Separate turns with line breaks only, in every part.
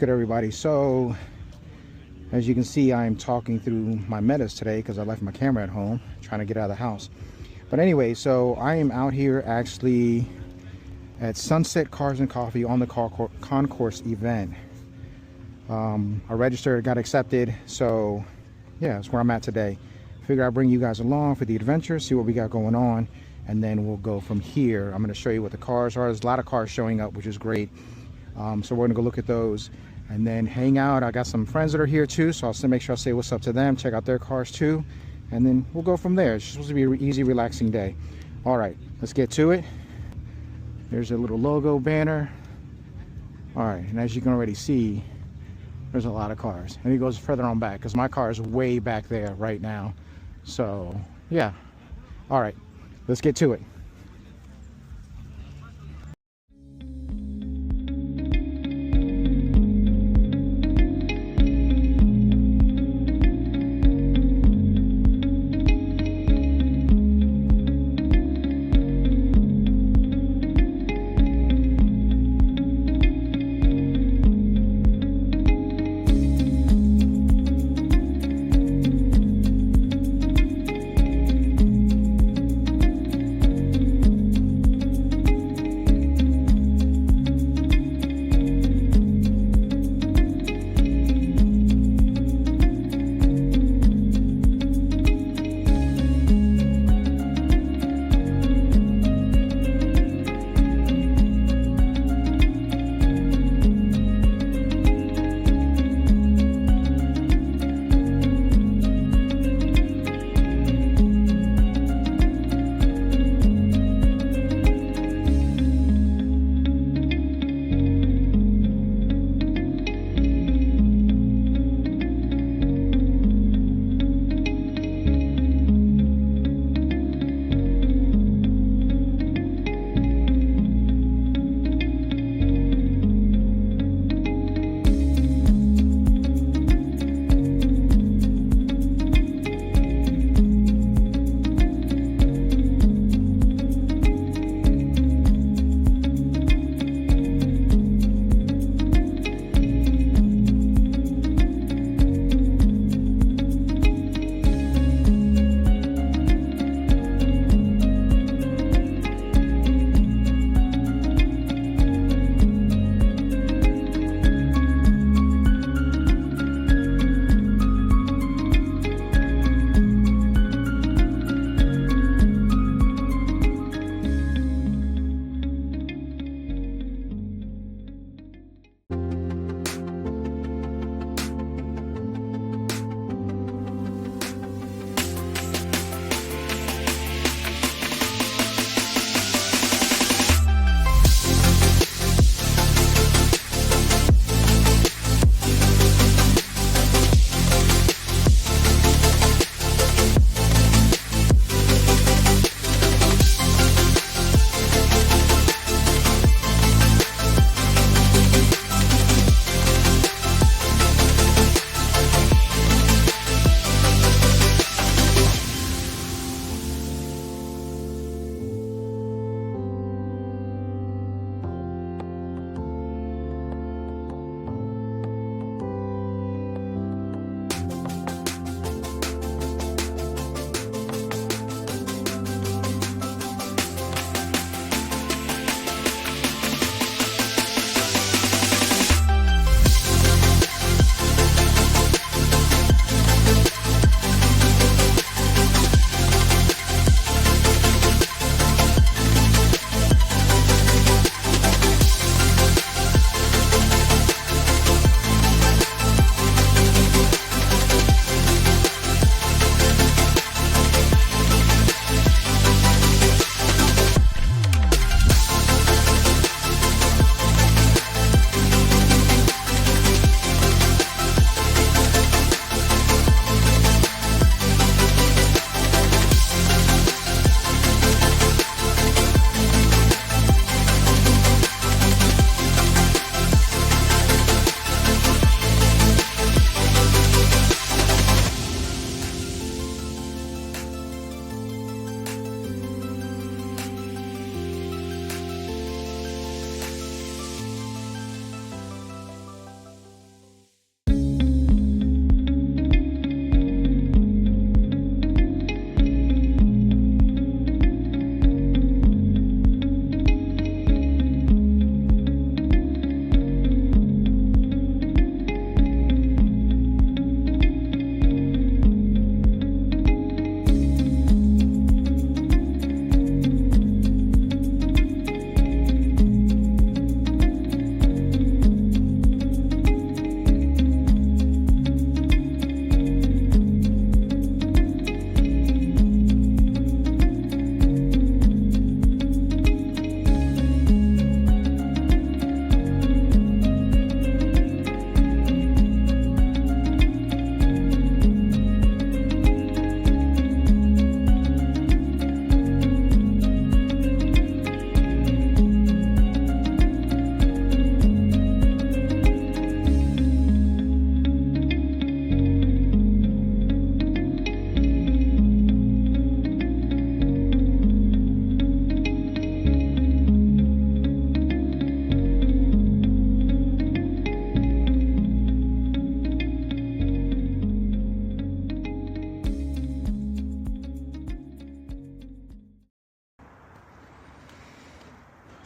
good, everybody? So as you can see, I'm talking through my Metas today because I left my camera at home trying to get out of the house. But anyway, so I am out here actually at Sunset Cars and Coffee on the Concourse event. I registered, got accepted, so yeah, that's where I'm at today. Figure I'll bring you guys along for the adventure, see what we got going on, and then we'll go from here. I'm going to show you what the cars are. There's a lot of cars showing up, which is great. So we're gonna go look at those and then hang out. I got some friends that are here too, so I'll make sure I say what's up to them, check out their cars too, and then we'll go from there. It's supposed to be an easy, relaxing day. All right, let's get to it. There's a little logo banner. All right, and as you can already see, there's a lot of cars, and it goes further on back because my car is way back there right now. So yeah, all right, let's get to it.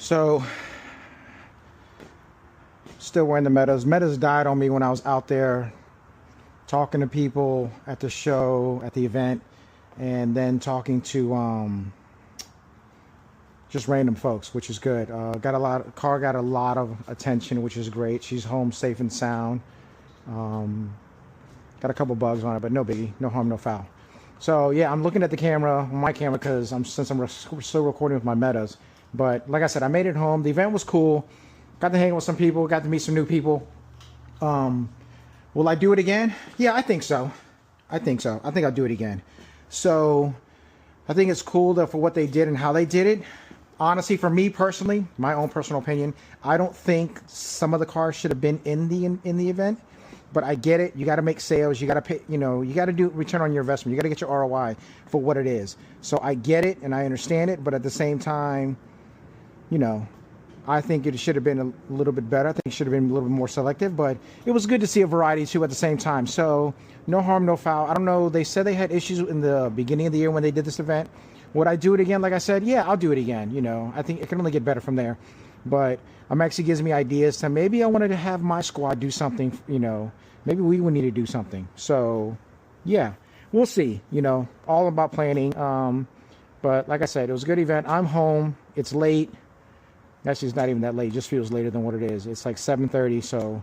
So, still wearing the Metas. Metas died on me when I was out there talking to people at the show, at the event, and then talking to just random folks, which is good. Car got a lot of attention, which is great. She's home safe and sound. Got a couple bugs on it, but no biggie, no harm, no foul. So yeah, I'm looking at the camera, my camera, because since I'm still recording with my Metas. But like I said, I made it home. The event was cool. Got to hang with some people. Got to meet some new people. Will I do it again? Yeah, I think so. I think I'll do it again. So I think it's cool for what they did and how they did it. Honestly, for me personally, my own personal opinion, I don't think some of the cars should have been in the event. But I get it. You got to make sales. You got to pay. You know, you got to do return on your investment. You got to get your ROI for what it is. So I get it and I understand it. But at the same time, you know, I think it should have been a little bit better. I think it should have been a little bit more selective. But it was good to see a variety too at the same time. So no harm, no foul. I don't know. They said they had issues in the beginning of the year when they did this event. Would I do it again? Like I said, yeah, I'll do it again. You know, I think it can only get better from there. But actually gives me ideas to maybe I wanted to have my squad do something, you know, maybe we would need to do something. So yeah, we'll see, you know, all about planning. But like I said, it was a good event. I'm home. It's late. Actually, it's not even that late. It just feels later than what it is. It's like 7:30. So,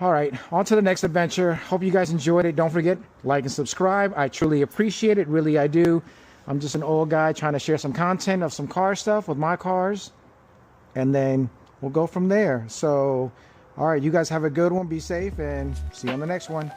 all right, on to the next adventure. Hope you guys enjoyed it. Don't forget, like and subscribe. I truly appreciate it. Really, I do. I'm just an old guy trying to share some content of some car stuff with my cars. And then we'll go from there. So, all right, you guys have a good one. Be safe and see you on the next one.